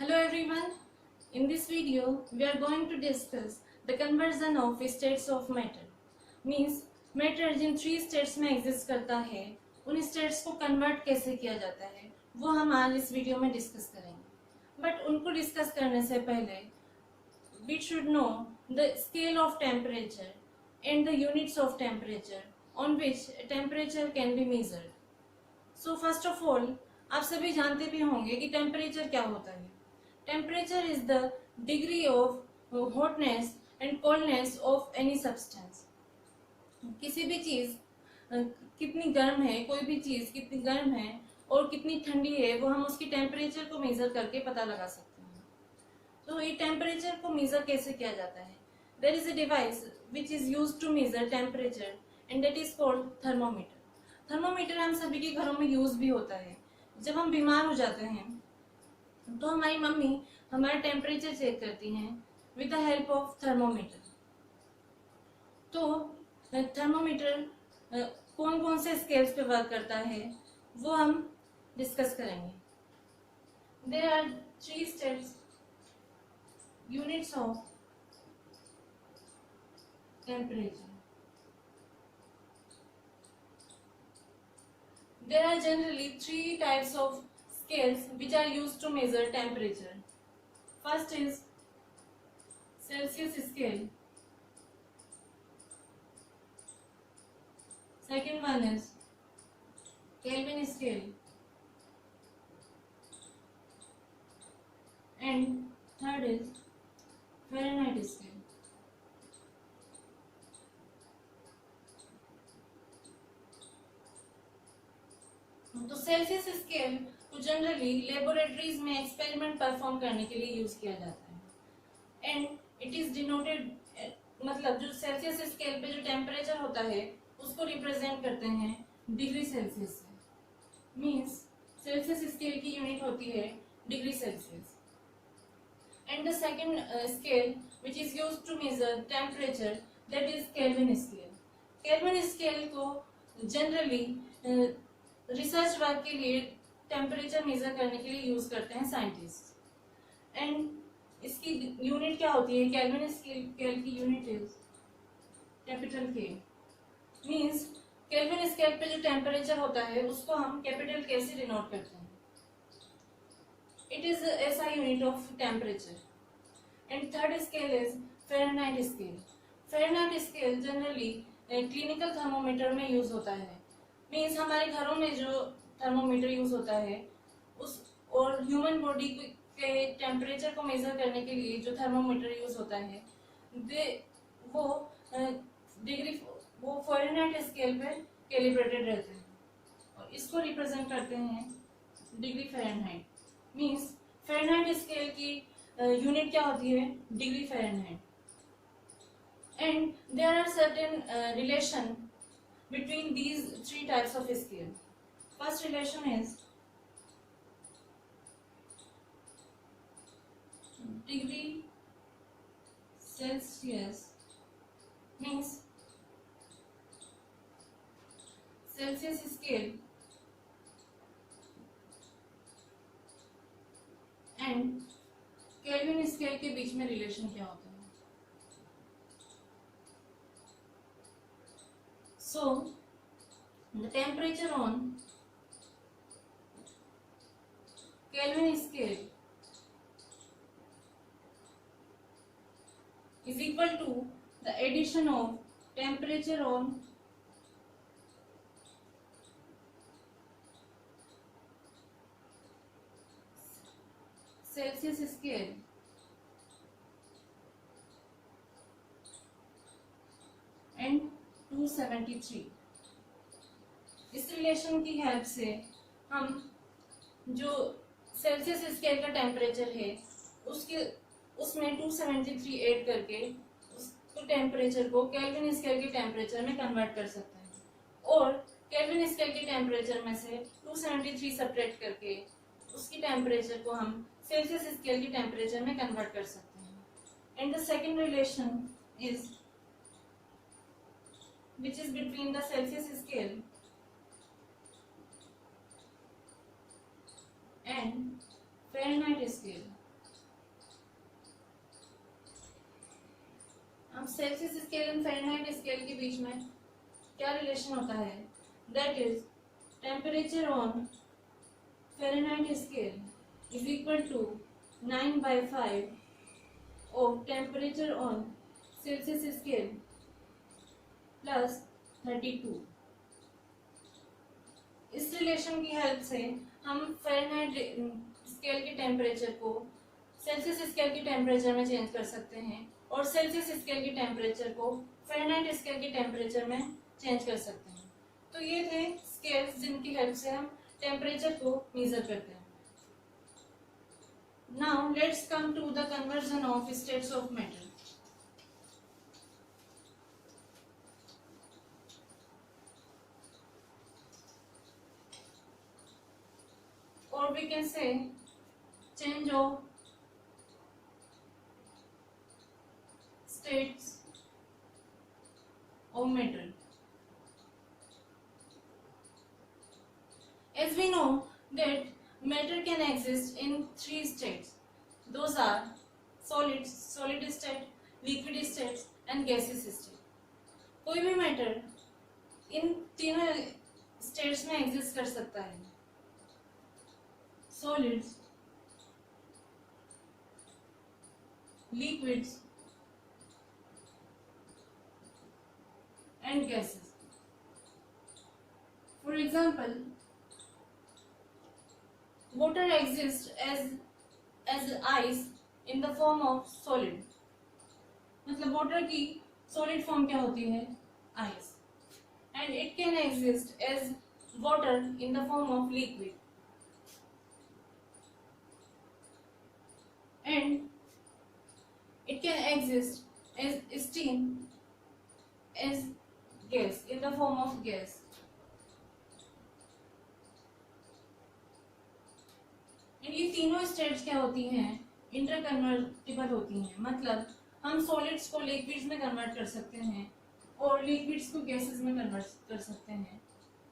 Hello everyone. In this video, we are going to discuss the conversion of states of matter. Means matter Jin 3 states में exist करता है, उन states को convert कैसे किया जाता है, वो हम आज इस वीडियो में डिस्कस करेंगे. बट उनको डिस्कस करने से पहले we should know the scale of temperature and the units of temperature on which temperature can be measured. So first of all, आप सभी जानते भी होंगे कि टेम्परेचर क्या होता है. Temperature is the degree of hotness and coldness of any substance. किसी भी चीज कितनी गर्म है, कोई भी चीज कितनी गर्म है और कितनी ठंडी है, वो हम उसकी टेम्परेचर को मेजर करके पता लगा सकते हैं. तो ये टेम्परेचर को मेजर कैसे किया जाता है? There is a device which is used to measure temperature and that is called thermometer. Thermometer हम सभी के घरों में यूज भी होता है. जब हम बीमार हो जाते हैं तो हमारी मम्मी हमारा टेम्परेचर चेक करती हैं with the help of thermometer. तो थर्मोमीटर कौन कौन से स्केल्स पे वर्क करता है वो हम डिस्कस करेंगे. There are 3 steps units of temperature. There are generally 3 types of scales which are used to measure temperature. First is Celsius scale. Second one is Kelvin scale. And third is Fahrenheit scale. तो Celsius scale को generally laboratories में experiment perform करने के लिए use किया जाता है. And it is denoted, मतलब जो सेल्सियस स्केल पे जो टेम्परेचर होता है उसको रिप्रेजेंट करते हैं डिग्री सेल्सियस से. मींस सेल्सियस स्केल की यूनिट होती है degree Celsius. And the second scale which is used to measure temperature that is Kelvin scale. Kelvin scale को जनरली रिसर्च वर्क के लिए टेम्परेचर मेजर करने के लिए यूज करते हैं साइंटिस्ट. एंड इसकी यूनिट क्या होती है? केल्विन स्केल की यूनिट इज कैपिटल के. मींस केल्विन स्केल पे जो टेम्परेचर होता है उसको हम कैपिटल के से डिनोट करते हैं. It is SI unit of temperature. And third scale is Fahrenheit scale. Fahrenheit scale generally clinical thermometer में यूज होता है. मीन्स हमारे घरों में जो थर्मोमीटर यूज होता है उस और ह्यूमन बॉडी के टेम्परेचर को मेजर करने के लिए जो थर्मोमीटर यूज होता है वो डिग्री वो फ़ारेनहाइट स्केल पे कैलिब्रेटेड रहते हैं और इसको रिप्रेजेंट करते हैं degree Fahrenheit. Means Fahrenheit scale की यूनिट क्या होती है? Degree Fahrenheit. And there are certain relation between these 3 types of scale. First relation is degree Celsius means Celsius scale and Kelvin scale के बीच में रिलेशन क्या होता है? So, the temperature on Kelvin scale is equal to the addition of temperature on Celsius scale and 273. इस relation की help से हम जो सेल्सियस स्केल का टेम्परेचर है उसमें 273 ऐड करके उस टेम्परेचर को केल्विन स्केल के टेम्परेचर में कन्वर्ट कर सकते हैं. और केल्विन स्केल के टेम्परेचर में से 273 सब्ट्रैक्ट करके उसकी टेम्परेचर को हम सेल्सियस स्केल के टेम्परेचर में कन्वर्ट कर सकते हैं. And the second relation is which is between the Celsius scale and Fahrenheit scale. Celsius scale and Fahrenheit scale के बीच में क्या रिलेशन होता है? That is temperature on Fahrenheit scale is equal to 9/5 of temperature on Celsius scale plus 32। इस relation की help से हम फ़ारेनहाइट स्केल के टेम्परेचर को सेल्सियस स्केल के टेम्परेचर में चेंज कर सकते हैं और सेल्सियस स्केल के टेम्परेचर को फ़ारेनहाइट स्केल के टेम्परेचर में चेंज कर सकते हैं। तो ये थे स्केल्स जिनकी हेल्प से हम टेम्परेचर को मेजर करते हैं। Now let's come to the conversion of states of matter. or we can say change of states of matter. As we know that matter can exist in three states. Those are solids, solid state, liquid states and gaseous state. कोई भी matter इन तीनों states में exist कर सकता है. Solids, liquids and gases. For example, water exists as ice in the form of solid. मतलब water की solid form क्या होती है? Ice. And it can exist as water in the form of liquid. And it can exist as steam, as gas, in the form of gas. ये तीनों states क्या होती हैं? इंटरकन्वर्टिबल होती हैं। मतलब हम सॉलिड्स को लिक्विड्स में कन्वर्ट कर सकते हैं और लिक्विड्स को गैसेस में कन्वर्ट कर सकते हैं,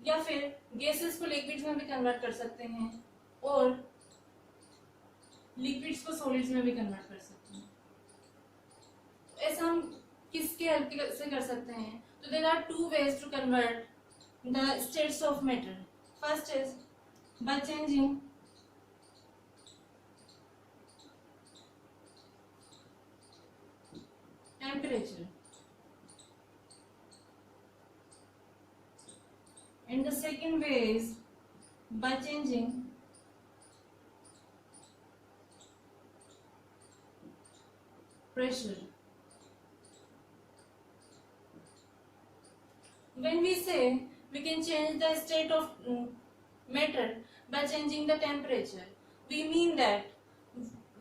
या फिर गैसेस को लिक्विड्स में भी कन्वर्ट कर सकते हैं और लिक्विड्स को सॉलिड्स में भी कन्वर्ट कर सकते हैं। ऐसा हम किसके हेल्प से कर सकते हैं? तो there are two ways to convert the states of matter. First is by changing temperature, and the second way is by changing pressure. When we say we can change the state of matter by changing the temperature, we mean that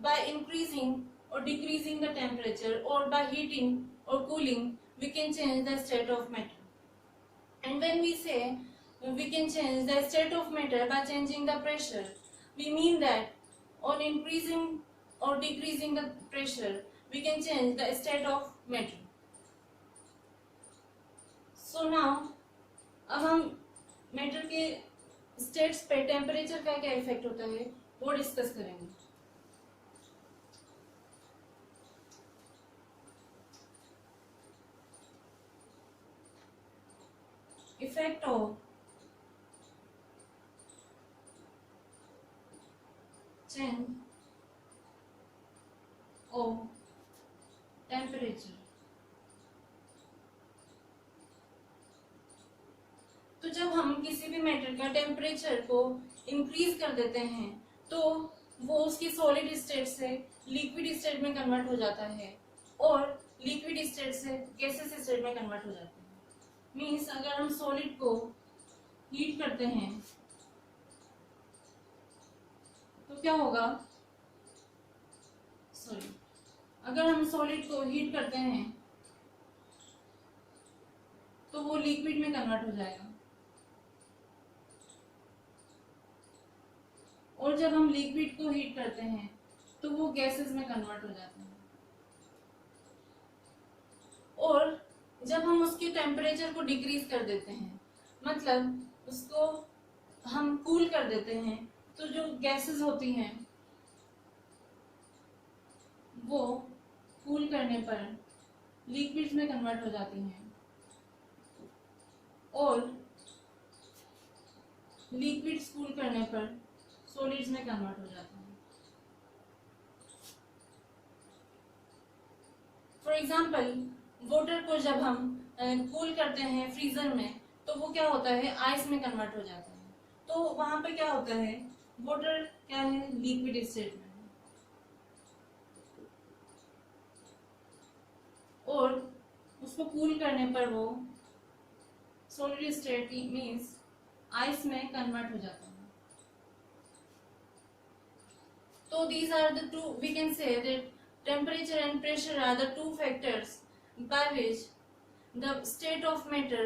by increasing or decreasing the temperature or by heating or cooling, we can change the state of matter. And when we say we can change the state of matter by changing the pressure, we mean that on increasing or decreasing the pressure, we can change the state of matter. So now अब हम matter के states पे temperature का क्या effect होता है वो discuss करेंगे. Effect of change of temperature. तो जब हम किसी भी मैटर का टेम्परेचर को इंक्रीज कर देते हैं तो वो उसकी सॉलिड स्टेट से लिक्विड स्टेट में कन्वर्ट हो जाता है और लिक्विड स्टेट से गैसेस स्टेट में कन्वर्ट हो जाता है. मीन्स अगर हम सॉलिड को हीट करते हैं तो क्या होगा? अगर हम सॉलिड को हीट करते हैं तो वो लिक्विड में कन्वर्ट हो जाएगा और जब हम लिक्विड को हीट करते हैं तो वो गैसेस में कन्वर्ट हो जाते हैं. और जब हम उसके टेम्परेचर को डिक्रीज कर देते हैं, मतलब उसको हम कूल कर देते हैं, तो जो गैसेस होती हैं वो कूल करने पर लिक्विड्स में कन्वर्ट हो जाती हैं और लिक्विड्स कूल करने पर सॉलिड्स में कन्वर्ट हो जाते हैं। फॉर एग्जाम्पल वाटर को जब हम कूल करते हैं फ्रीजर में तो वो क्या होता है, आइस में कन्वर्ट हो जाता है। तो वहां पे क्या होता है, वाटर क्या है, लिक्विड स्टेट में है और उसको कूल करने पर वो सॉलिड स्टेट मीन्स आइस में कन्वर्ट हो जाता है। तो these are the two, we can say that temperature and pressure are the two factors by which the state of matter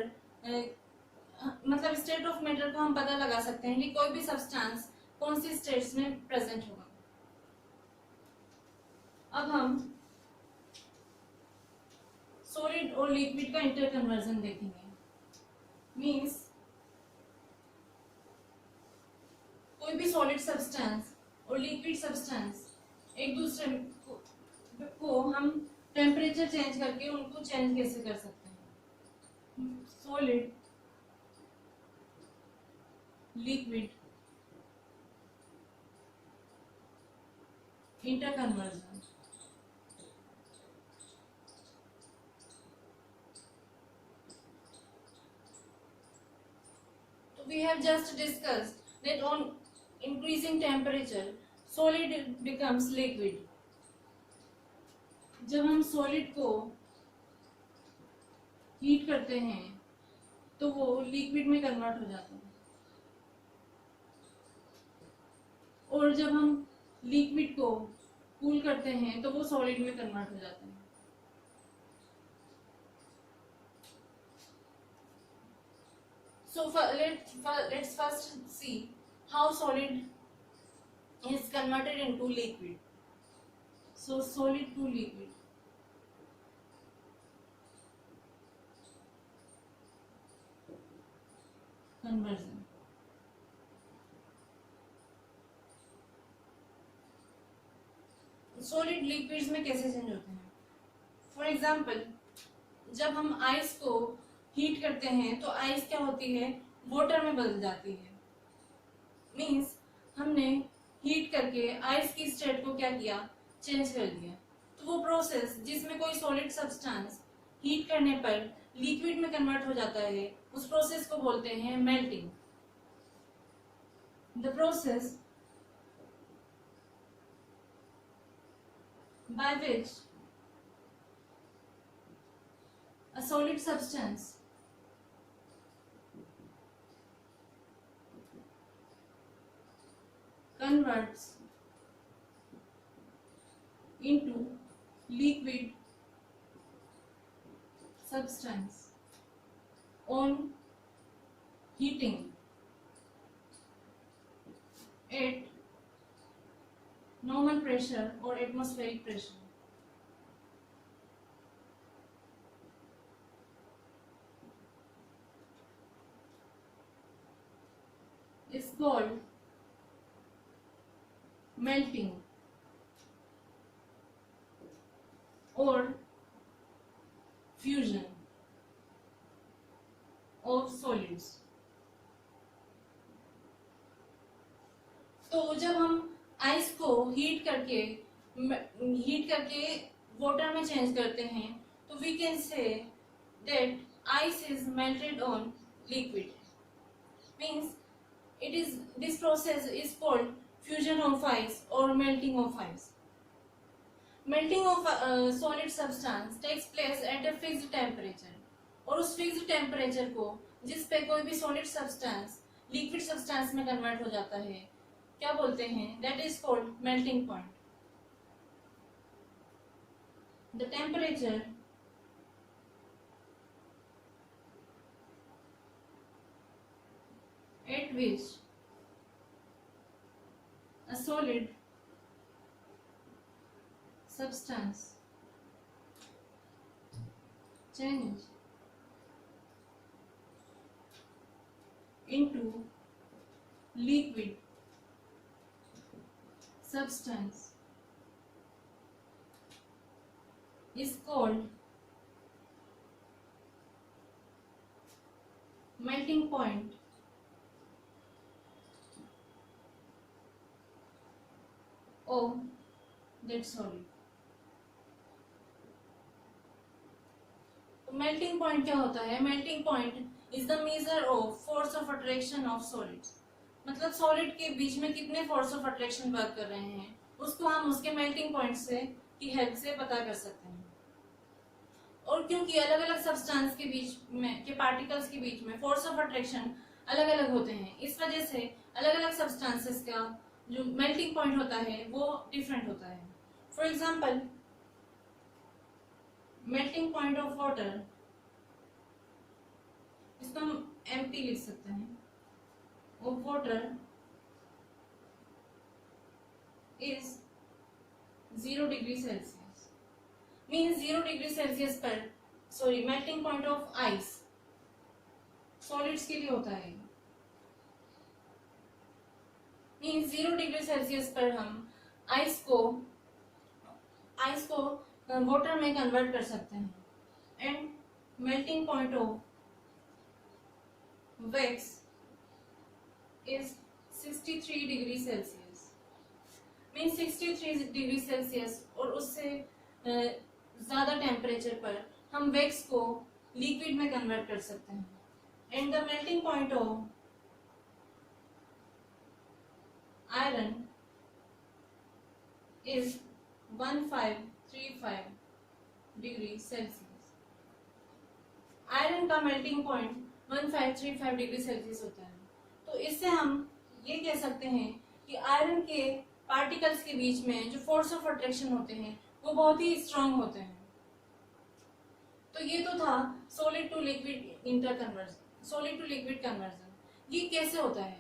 मतलब स्टेट ऑफ मैटर को हम पता लगा सकते हैं कि कोई भी सब्सटेंस कौन सी स्टेट्स में प्रेजेंट होगा। अब हम सॉलिड और लिक्विड का इंटर कन्वर्जन देखेंगे। मींस कोई भी सॉलिड सब्सटेंस और लिक्विड सब्सटेंस एक दूसरे को हम टेम्परेचर चेंज करके उनको चेंज कैसे कर सकते हैं। Solid liquid inter conversion. So we have just discussed that on increasing temperature solid becomes liquid। जब हम सॉलिड को हीट करते हैं तो वो लिक्विड में कन्वर्ट हो जाता है और जब हम लिक्विड को कूल करते हैं तो वो सॉलिड में कन्वर्ट हो जाता है। So let's first see how solid is converted into liquid. So solid to liquid conversion। Solid liquids में कैसे चेंज होते हैं। फॉर एग्जाम्पल जब हम आइस को हीट करते हैं तो आइस क्या होती है, वाटर में बदल जाती है। मींस हमने हीट करके आइस की स्टेट को क्या किया, चेंज कर दिया। तो वो प्रोसेस जिसमें कोई सॉलिड सब्सटेंस हीट करने पर लिक्विड में कन्वर्ट हो जाता है उस प्रोसेस को बोलते हैं melting. The process by which a solid substance converts into liquid substance on heating at normal pressure or atmospheric pressure। is called melting or fusion of solids। तो जब हम आइस को हीट करके वाटर में change करते हैं तो we can say that ice is melted on liquid. Means it is this process is called fusion of ice or melting of ice। melting of solid substance takes place at a fixed temperature और उस fixed temperature को जिस पे कोई भी solid substance liquid substance में convert हो जाता है क्या बोलते हैं, that is called melting point. The temperature at which a solid substance change into liquid substance is called point of that solid. Melting point क्या होता है? Melting point is the measure of force of attraction of solids. मतलब solid के बीच में कितने force of attraction work कर रहे हैं उसको हम उसके मेल्टिंग पॉइंट से की हेल्प से पता कर सकते हैं। और क्योंकि अलग अलग सब्सटेंस के बीच में के पार्टिकल्स के बीच में फोर्स ऑफ अट्रैक्शन अलग अलग होते हैं, इस वजह से अलग अलग सब्सटेंसेस का जो मेल्टिंग पॉइंट होता है वो डिफरेंट होता है। For example, melting point of water, इसको हम एमपी लिख सकते हैं, of water is 0 degree Celsius. Means 0 degree Celsius पर, sorry, melting point of ice solids के लिए होता है। मीन्स 0 डिग्री सेल्सियस पर हम आइस को वाटर में कन्वर्ट कर सकते हैं। And melting point of wax is 63 degree Celsius. Means 63 degree Celsius और उससे ज्यादा टेम्परेचर पर हम वैक्स को लिक्विड में कन्वर्ट कर सकते हैं। And the melting point of iron is 1535 degree Celsius. Iron का मेल्टिंग पॉइंट 1535 डिग्री सेल्सियस होता है। तो इससे हम ये कह सकते हैं कि आयरन के पार्टिकल्स के बीच में जो फोर्स ऑफ अट्रैक्शन होते हैं वो बहुत ही स्ट्रांग होते हैं। तो ये तो था solid to liquid interconversion, solid to liquid conversion. ये कैसे होता है?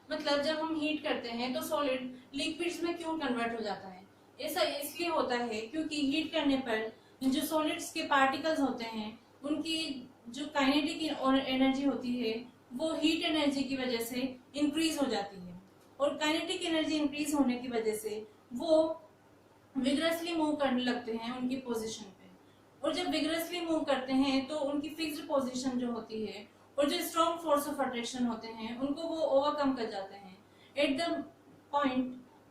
मतलब जब हम हीट करते हैं तो सॉलिड लिक्विड्स में क्यों कन्वर्ट हो जाता है? ऐसा इसलिए होता है क्योंकि हीट करने पर जो सॉलिड्स के पार्टिकल्स होते हैं उनकी जो काइनेटिक एनर्जी होती है वो हीट एनर्जी की वजह से इंक्रीज हो जाती है। और काइनेटिक एनर्जी इंक्रीज होने की वजह से वो विगरसली मूव करने लगते हैं उनकी पोजीशन पे। और जब विगरसली मूव करते हैं तो उनकी फिक्स्ड पोजीशन जो होती है और जो स्ट्रॉन्ग फोर्स ऑफ अट्रैक्शन होते हैं उनको वो ओवरकम कर जाते हैं एट द पॉइंट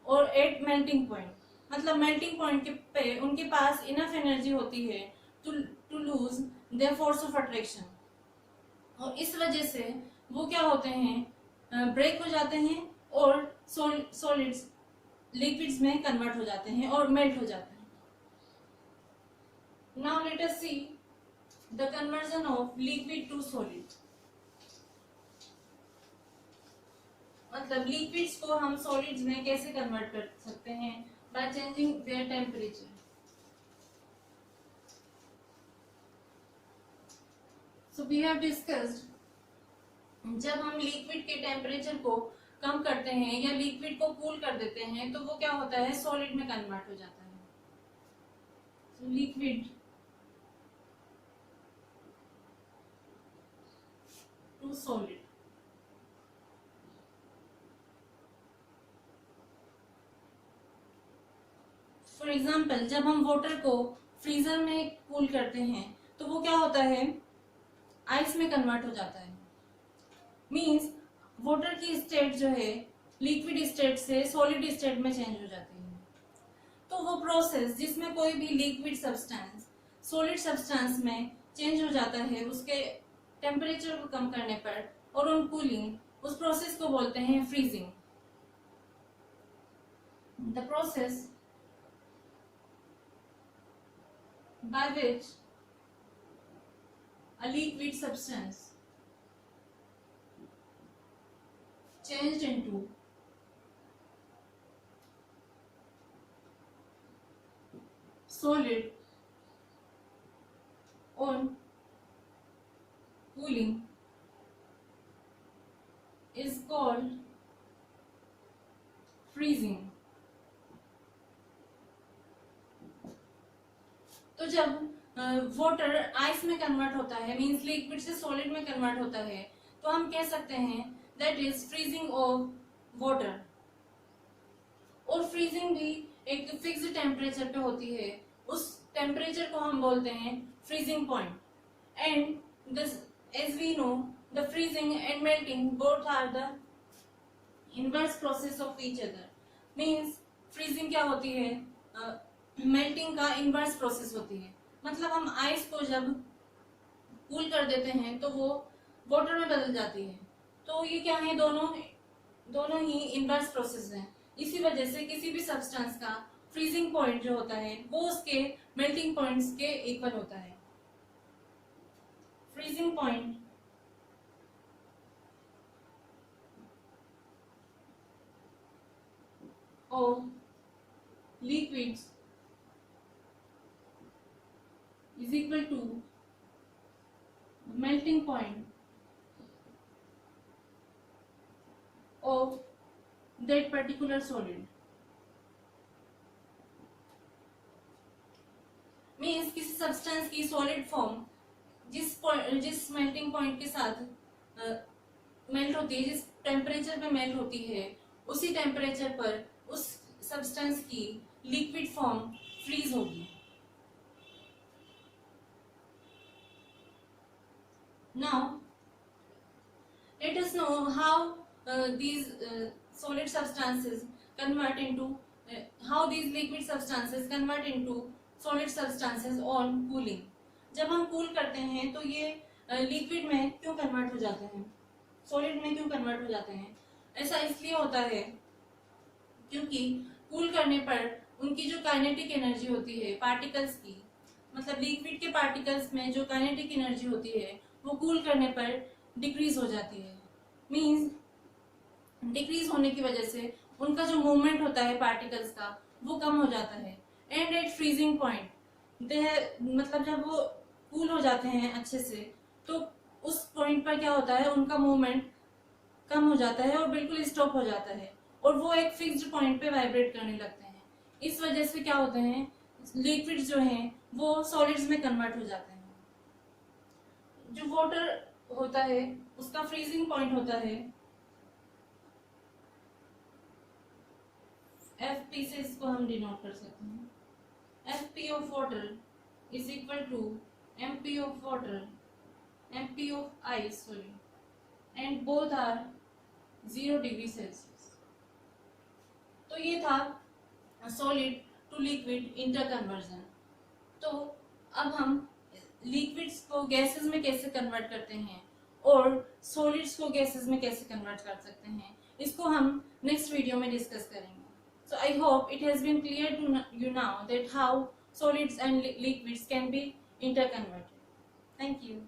और एट मेल्टिंग पॉइंट। मतलब मेल्टिंग पॉइंट पे उनके पास इनफ एनर्जी होती है to lose their force of attraction. और इस वजह से वो क्या होते हैं, ब्रेक हो जाते हैं और सॉलिड्स लिक्विड्स में कन्वर्ट हो जाते हैं और मेल्ट हो जाते हैं। Now let us see the conversion of liquid to solid. मतलब लिक्विड्स को हम सॉलिड्स में कैसे कन्वर्ट कर सकते हैं? By changing their temperature. So we have discussed जब हम लिक्विड के टेम्परेचर को कम करते हैं या लिक्विड को कूल कर देते हैं तो वो क्या होता है, सॉलिड में कन्वर्ट हो जाता है। So liquid to solid. For example, जब हम वाटर को फ्रीजर में कूल करते हैं तो वो क्या होता है, आइस में कन्वर्ट हो जाता है। मींस वाटर की स्टेट जो है लिक्विड स्टेट से सॉलिड स्टेट में चेंज हो जाती है। तो वो प्रोसेस जिसमें कोई भी लिक्विड सब्सटेंस सॉलिड सब्सटेंस में चेंज हो जाता है उसके टेम्परेचर को कम करने पर और ऑन कूलिंग, उस प्रोसेस को बोलते हैं freezing. The process by which a liquid substance changed into solid on cooling is called freezing. तो जब वाटर आइस में कन्वर्ट होता है, मींस लिक्विड से सॉलिड में कन्वर्ट होता है, तो हम कह सकते हैं that is freezing of water. और फ्रीजिंग भी एक फिक्स्ड टेम्परेचर पे होती है, उस टेम्परेचर को हम बोलते हैं freezing point. And this as we know the freezing and melting both are the inverse process of each other. Means freezing क्या होती है, मेल्टिंग का इनवर्स प्रोसेस होती है. मतलब हम आइस को जब कूल कर देते हैं तो वो वाटर में बदल जाती है. तो ये क्या है, दोनों ही इनवर्स प्रोसेस हैं. इसी वजह से किसी भी सब्सटेंस का फ्रीजिंग पॉइंट जो होता है वो उसके मेल्टिंग पॉइंट्स के इक्वल होता है. Freezing point of liquids is equal to melting point of that particular solid. Means किसी सब्सटेंस की सॉलिड फॉर्म जिस मेल्टिंग पॉइंट के साथ मेल्ट होती है, जिस टेम्परेचर पे मेल्ट होती है, उसी टेम्परेचर पर उस सब्सटेंस की लिक्विड फॉर्म फ्रीज होगी. Now let us know how these solid substances convert into how these liquid substances convert into solid substances on cooling. जब हम कूल करते हैं तो ये लिक्विड में क्यों कन्वर्ट हो जाते हैं, सॉलिड में क्यों कन्वर्ट हो जाते हैं? ऐसा इसलिए होता है क्योंकि कूल करने पर उनकी जो काइनेटिक एनर्जी होती है पार्टिकल्स की, मतलब लिक्विड के पार्टिकल्स में जो काइनेटिक एनर्जी होती है वो कूल करने पर डिक्रीज हो जाती है. मींस डिक्रीज होने की वजह से उनका जो मूवमेंट होता है पार्टिकल्स का वो कम हो जाता है. एंड एट फ्रीजिंग पॉइंट मतलब जब वो कूल हो जाते हैं अच्छे से तो उस पॉइंट पर क्या होता है, उनका मूवमेंट कम हो जाता है और बिल्कुल स्टॉप हो जाता है और वो एक फिक्स्ड पॉइंट पे वाइब्रेट करने लगते हैं. इस वजह से क्या होते हैं, लिक्विड जो हैं वो सॉलिड्स में कन्वर्ट हो जाते हैं. जो वाटर होता है उसका फ्रीजिंग पॉइंट होता है Fp से इसको हम डिनोट कर सकते हैं. Fp of water is equal to Mp of water, Mp of ice sorry, and both are 0 degree Celsius. तो ये था सॉलिड टू लिक्विड इंटरकन्वर्जन. तो अब हम लिक्विड्स को गैसेस में कैसे कन्वर्ट करते हैं और सॉलिड्स को गैसेस में कैसे कन्वर्ट कर सकते हैं, इसको हम नेक्स्ट वीडियो में डिस्कस करेंगे. So I hope it has been clear to you now that how solids and liquids can be interconverted. Thank you.